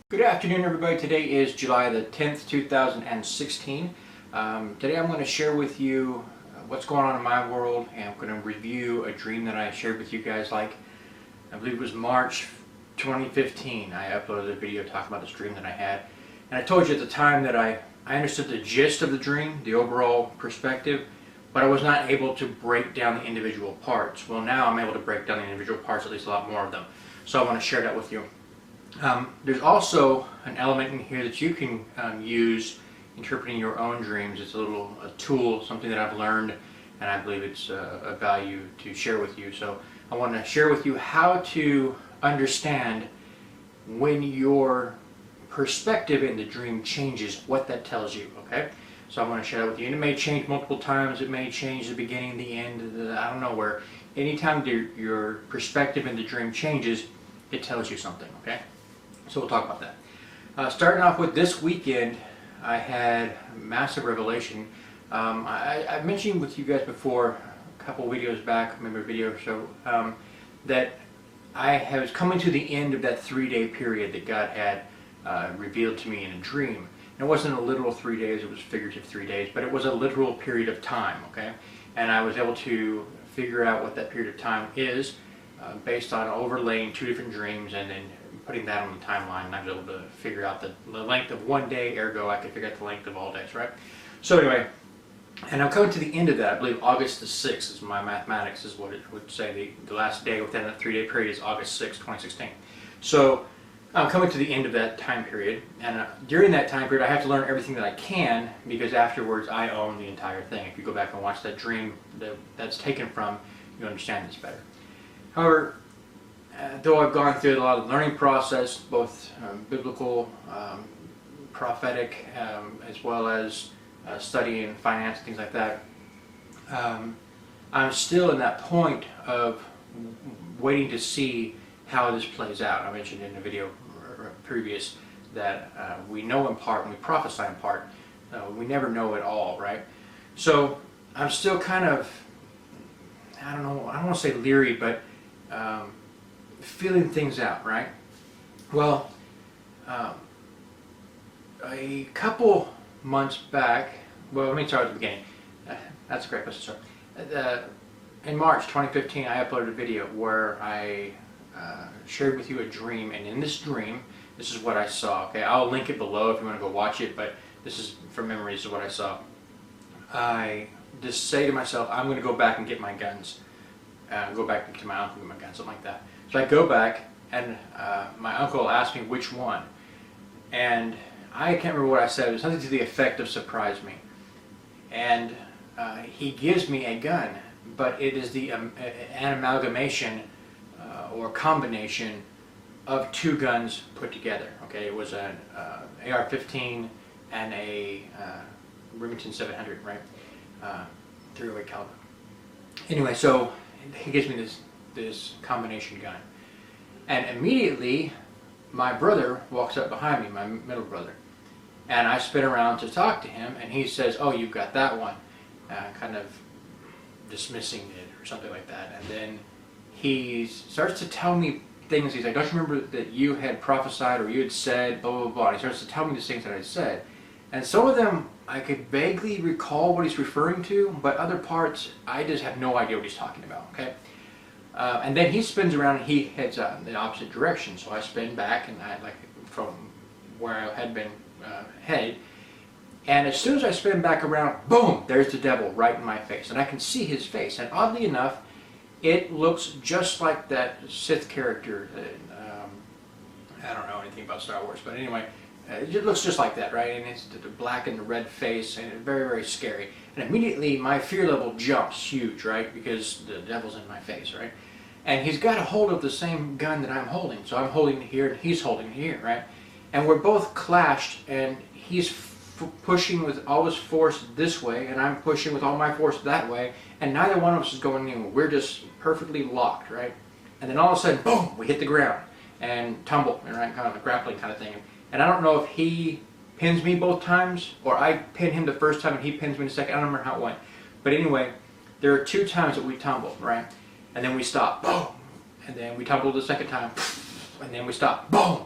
Good afternoon, everybody. Today is July the 10th, 2016. Today I'm going to share with you what's going on in my world, and I'm going to review a dream that I shared with you guys I believe it was March 2015. I uploaded a video talking about this dream that I had. And I told you at the time that I understood the gist of the dream, the overall perspective, but I was not able to break down the individual parts. Well, now I'm able to break down the individual parts, at least a lot more of them. So I want to share that with you. There's also an element in here that you can use interpreting your own dreams. It's a tool, something that I've learned, and I believe it's a value to share with you. So I want to share with you how to understand when your perspective in the dream changes, what that tells you, okay? So I want to share that with you. And it may change multiple times. It may change the beginning, the end, I don't know where. Anytime your perspective in the dream changes, it tells you something, okay? So we'll talk about that. Starting off with this weekend, I had a massive revelation. I mentioned with you guys before, a couple videos back, maybe a video or so, that I was coming to the end of that 3-day period that God had revealed to me in a dream. And it wasn't a literal 3 days, it was figurative 3 days, but it was a literal period of time, okay? And I was able to figure out what that period of time is based on overlaying 2 different dreams and then putting that on the timeline, and I was able to figure out the length of 1 day, ergo I could figure out the length of all days, right? So anyway, and I'm coming to the end of that. I believe August the 6th is my mathematics, is what it would say. The last day within that 3-day period is August 6, 2016. So I'm coming to the end of that time period, and during that time period I have to learn everything that I can, because afterwards I own the entire thing. If you go back and watch that dream that's taken from, you understand this better. However, though I've gone through a lot of learning process, both biblical, prophetic, as well as studying finance, things like that, I'm still in that point of waiting to see how this plays out. I mentioned in a video previous that we know in part and we prophesy in part. We never know it all, right? So I'm still kind of, I don't want to say leery, but feeling things out, right? Well, a couple months back, well, let me start at the beginning. That's a great place to start. In March 2015, I uploaded a video where I shared with you a dream, and in this dream, this is what I saw. Okay, I'll link it below if you want to go watch it, but this is from memory. This is what I saw. I just say to myself, I'm going to go back and get my guns. Go back to my uncle and get my guns, something like that. So I go back, and my uncle asked me which one, and I can't remember what I said. It was something to the effect of "surprise me," and he gives me a gun, but it is an amalgamation or combination of 2 guns put together. Okay, it was an AR-15 and a Remington 700, right? 308 caliber. Anyway, so he gives me this combination gun, and immediately my brother walks up behind me, my middle brother, and I spin around to talk to him, and he says, "Oh, you've got that one," kind of dismissing it or something like that. And then he starts to tell me things. He's like, "Don't you remember that you had prophesied or you had said blah blah blah?" And he starts to tell me these things that I said, and some of them I could vaguely recall what he's referring to, but other parts I just have no idea what he's talking about, okay? And then he spins around and he heads out in the opposite direction, so I spin back and from where I had been headed, and as soon as I spin back around, boom, there's the devil right in my face, and I can see his face, and oddly enough, it looks just like that Sith character. I don't know anything about Star Wars, but anyway, it looks just like that, right? And it's the black and the red face, and it's very, very scary. And immediately my fear level jumps huge, right? Because the devil's in my face, right? And he's got a hold of the same gun that I'm holding. So I'm holding it here, and he's holding it here, right? And we're both clashed, and he's pushing with all his force this way, and I'm pushing with all my force that way, and neither one of us is going anywhere. We're just perfectly locked, right? And then all of a sudden, boom, we hit the ground and tumble, right? Kind of a grappling kind of thing. And I don't know if he pins me both times, or I pin him the first time and he pins me the second. I don't remember how it went. But anyway, there are 2 times that we tumbled, right? And then we stopped, boom. And then we tumbled the second time, and then we stopped, boom.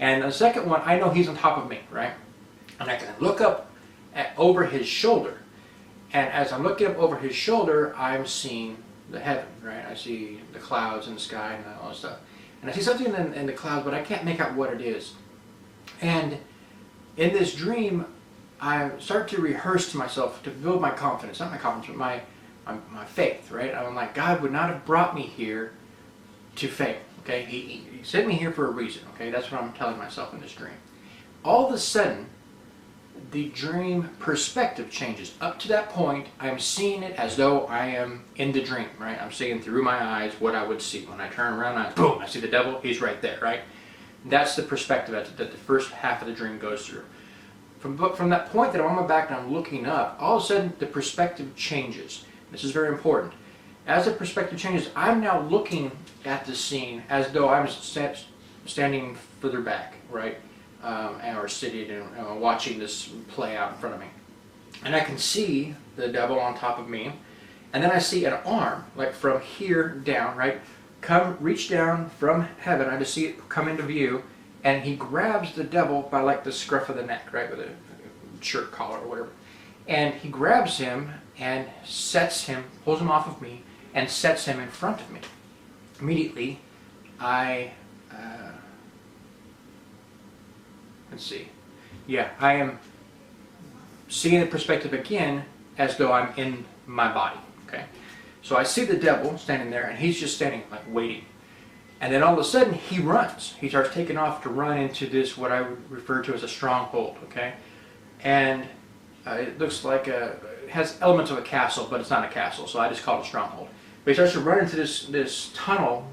And the second one, I know he's on top of me, right? And I can look up over his shoulder. And as I'm looking up over his shoulder, I'm seeing the heaven, right? I see the clouds in the sky and all that stuff. And I see something in the clouds, but I can't make out what it is. And in this dream, I start to rehearse to myself to build my confidence, not my confidence, but my faith, right? I'm like, God would not have brought me here to fail, okay? He sent me here for a reason, okay? That's what I'm telling myself in this dream. All of a sudden, the dream perspective changes. Up to that point, I'm seeing it as though I am in the dream, right? I'm seeing through my eyes what I would see. When I turn around, boom, I see the devil, he's right there, right? That's the perspective that the first half of the dream goes through. From that point that I'm on my back and I'm looking up, all of a sudden the perspective changes. This is very important. As the perspective changes, I'm now looking at the scene as though I'm standing further back, right? Or sitting and watching this play out in front of me. And I can see the devil on top of me. And then I see an arm, like from here down, right? Reach down from heaven. I just see it come into view. And he grabs the devil by like the scruff of the neck, right? With a shirt collar or whatever. And he grabs him and sets him, pulls him off of me, and sets him in front of me. Immediately, let's see. Yeah, I am seeing the perspective again as though I'm in my body, okay? So I see the devil standing there, and he's just standing, like, waiting. And then all of a sudden, he runs. He starts taking off to run into this, what I would refer to as a stronghold, okay? And it looks like it has elements of a castle, but it's not a castle, so I just call it a stronghold. But he starts to run into this tunnel,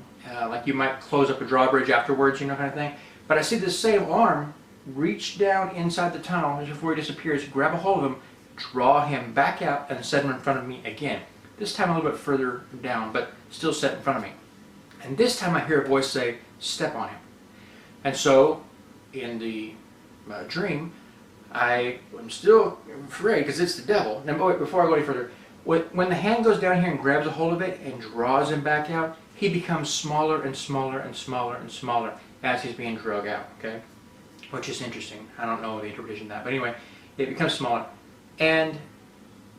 like you might close up a drawbridge afterwards, you know, kind of thing. But I see this same arm reach down inside the tunnel just before he disappears, grab a hold of him, draw him back out, and set him in front of me again. This time a little bit further down, but still set in front of me. And this time I hear a voice say, "Step on him." And so, in the dream, I am still afraid because it's the devil. Now, before I go any further, when the hand goes down here and grabs a hold of it and draws him back out, he becomes smaller and smaller and smaller and smaller as he's being dragged out, okay? Which is interesting. I don't know the interpretation of that. But anyway, it becomes smaller. And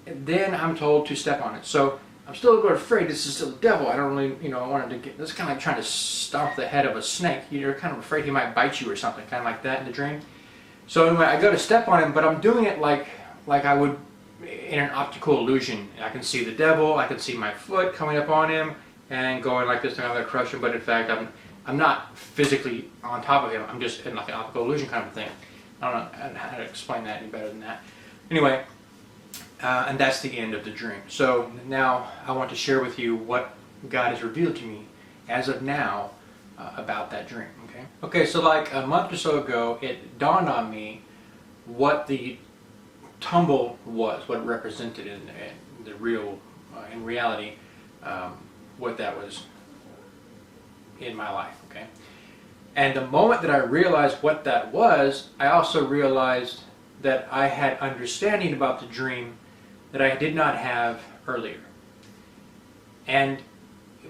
then I'm told to step on it. So I'm still a little afraid. This is still the devil. I don't really, I wanted to get, this is kind of like trying to stomp the head of a snake. You're kind of afraid he might bite you or something, kind of like that in the dream. So anyway, I go to step on him, but I'm doing it like I would in an optical illusion. I can see the devil, I can see my foot coming up on him and going like this, and I'm going to crush him, but in fact I'm not physically on top of him. I'm just in like an optical illusion kind of thing. I don't know how to explain that any better than that. Anyway, and that's the end of the dream. So now I want to share with you what God has revealed to me as of now about that dream. Okay, so like a month or so ago, it dawned on me what the tumble was, what it represented in the real, in reality, what that was in my life, okay? And the moment that I realized what that was, I also realized that I had understanding about the dream that I did not have earlier. And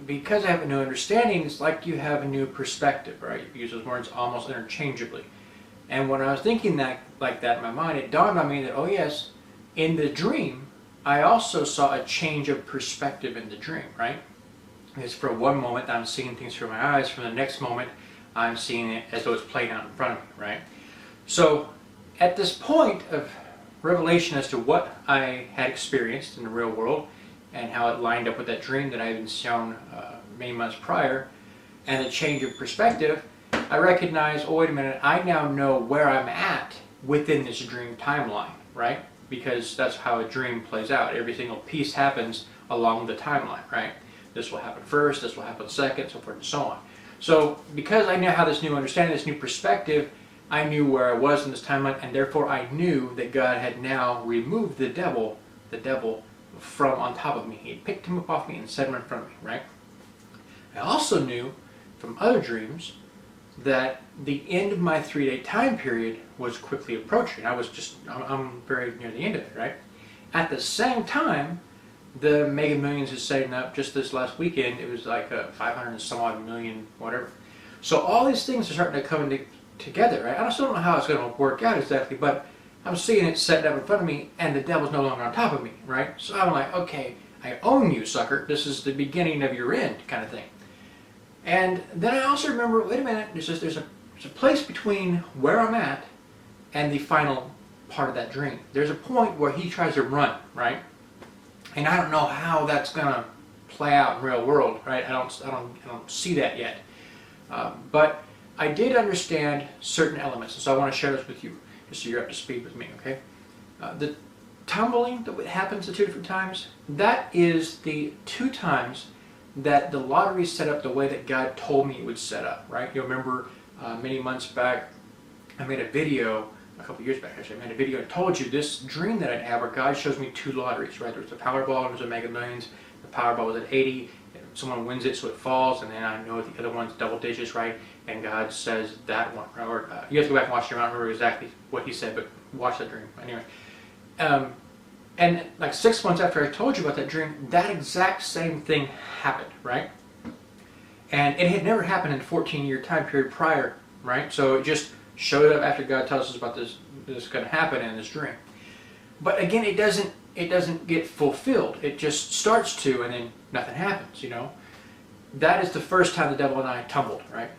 because I have a new understanding, it's like you have a new perspective, right? You use those words almost interchangeably. And when I was thinking like that in my mind, it dawned on me that, oh yes, in the dream, I also saw a change of perspective in the dream, right? Because for one moment, I'm seeing things through my eyes. For the next moment, I'm seeing it as though it's playing out in front of me, right? So at this point of revelation as to what I had experienced in the real world, and how it lined up with that dream that I had been shown many months prior, and the change of perspective, I recognized, oh wait a minute, I now know where I'm at within this dream timeline, right? Because that's how a dream plays out. Every single piece happens along the timeline, right? This will happen first, this will happen second, so forth and so on. So because I now have this new understanding, this new perspective, I knew where I was in this timeline, and therefore I knew that God had now removed the devil from on top of me. He had picked him up off me and set him in front of me, right? I also knew from other dreams that the end of my 3-day time period was quickly approaching. I'm very near the end of it, right? At the same time, the Mega Millions is setting up just this last weekend. It was like 500 and some odd million, whatever. So all these things are starting to come together. Right? I still don't know how it's going to work out exactly, but I'm seeing it set up in front of me, and the devil's no longer on top of me, right? So I'm like, okay, I own you, sucker. This is the beginning of your end, kind of thing. And then I also remember, wait a minute, there's a place between where I'm at and the final part of that dream. There's a point where he tries to run, right? And I don't know how that's gonna play out in real world, right? I don't see that yet. But I did understand certain elements, and so I want to share this with you, just so you're up to speed with me, okay? The tumbling that happens the 2 different times, that is the 2 times that the lottery is set up the way that God told me it would set up, right? You'll remember many months back, I made a video, a couple years back actually, I made a video and told you this dream that I'd have where God shows me 2 lotteries, right? There's the Powerball and there's the Mega Millions. The Powerball was at 80, someone wins it so it falls, and then I know the other one's double digits, right? And God says that one, or you have to go back and watch it. I don't remember exactly what he said, but watch that dream anyway. And like 6 months after I told you about that dream, that exact same thing happened, right? And it had never happened in a 14-year time period prior, right? So it just showed up after God tells us about this is going to happen in this dream. But again, it doesn't get fulfilled. It just starts to, and then nothing happens, you know? That is the first time the devil and I tumbled, right?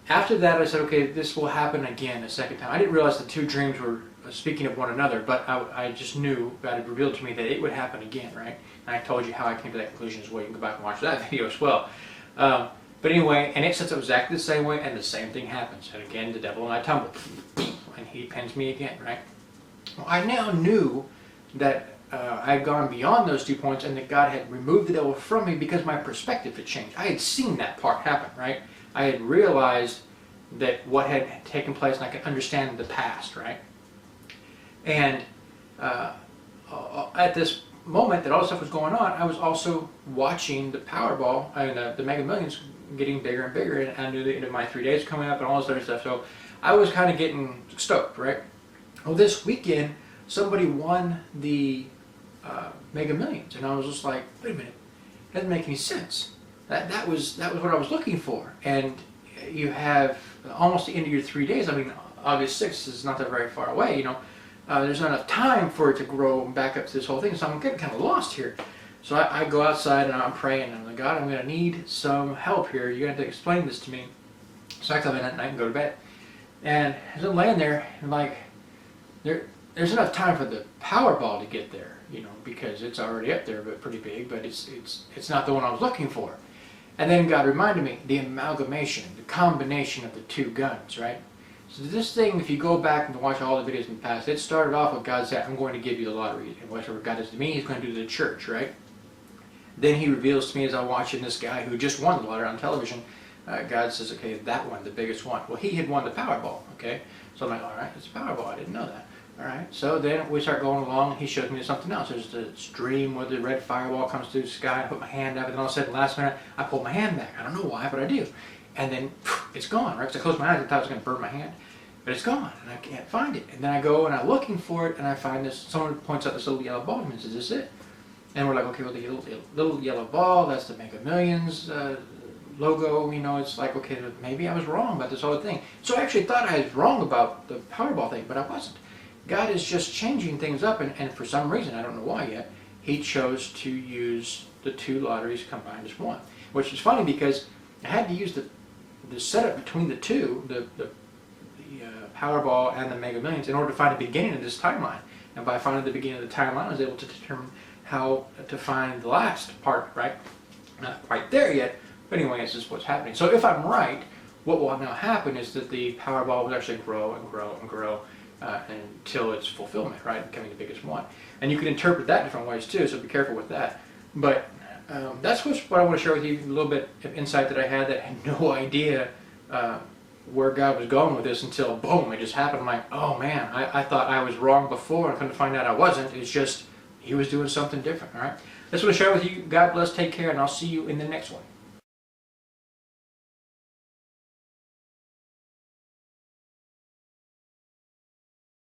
After that, I said, okay, this will happen again a second time. I didn't realize the 2 dreams were speaking of one another, but I just knew God had revealed to me that it would happen again, right? And I told you how I came to that conclusion as well. You can go back and watch that video as well. But anyway, and it sets up exactly the same way, and the same thing happens. And again, the devil and I tumbled, and he pins me again, right? Well, I now knew that I had gone beyond those 2 points, and that God had removed the devil from me because my perspective had changed. I had seen that part happen, right? I had realized that what had taken place, and I could understand the past, right? And at this moment that all this stuff was going on, I was also watching the Powerball and the Mega Millions getting bigger and bigger, and I knew the end of my 3 days coming up and all this other stuff. So I was kind of getting stoked, right? Well, this weekend somebody won the Mega Millions, and I was just like, wait a minute, that doesn't make any sense. That was what I was looking for. And you have almost the end of your 3 days. I mean, August 6th is not that very far away, you know. There's not enough time for it to grow back up to this whole thing, so I'm getting kind of lost here. So I go outside and I'm praying, and I'm like, God, I'm going to need some help here. You're going to have to explain this to me. So I come in at night and go to bed. And as I'm laying there, I'm like, there's enough time for the Powerball to get there, you know, because it's already up there, but pretty big, but it's not the one I was looking for. And then God reminded me, the amalgamation, the combination of the 2 guns, right? So this thing, if you go back and watch all the videos in the past, it started off with God said, I'm going to give you the lottery. And whatever God does to me, he's going to do to the church, right? Then he reveals to me as I'm watching this guy who just won the lottery on television, God says, okay, that one, the biggest one. Well, he had won the Powerball, okay? So I'm like, all right, it's a Powerball. I didn't know that. All right, so then we start going along, and he shows me something else. There's this dream where the red fireball comes through the sky. I put my hand up, and then all of a sudden, last minute, I pull my hand back. I don't know why, but I do. And then it's gone, right? Because I closed my eyes, I thought I was going to burn my hand. But it's gone, and I can't find it. And then I go and I'm looking for it, and I find this. Someone points out this little yellow ball to me and says, "Is this it?" And we're like, "Okay, well, the little yellow ball, that's the Mega Millions logo." You know, it's like, okay, maybe I was wrong about this whole thing. So I actually thought I was wrong about the Powerball thing, but I wasn't. God is just changing things up, and for some reason, I don't know why yet, he chose to use the 2 lotteries combined as one. Which is funny because I had to use the setup between the 2, the Powerball and the Mega Millions, in order to find the beginning of this timeline. And by finding the beginning of the timeline, I was able to determine how to find the last part, right? Not quite there yet, but anyway, this is what's happening. So if I'm right, what will now happen is that the Powerball will actually grow and grow and grow until its fulfillment, right, becoming the biggest one. And you can interpret that different ways too, so be careful with that. But that's what I want to share with you, a little bit of insight that I had had no idea where God was going with this until, boom, it just happened. I'm like, oh man, I thought I was wrong before, and come to find out I wasn't. It's just, he was doing something different, all right? That's what I share with you. God bless, take care, and I'll see you in the next one.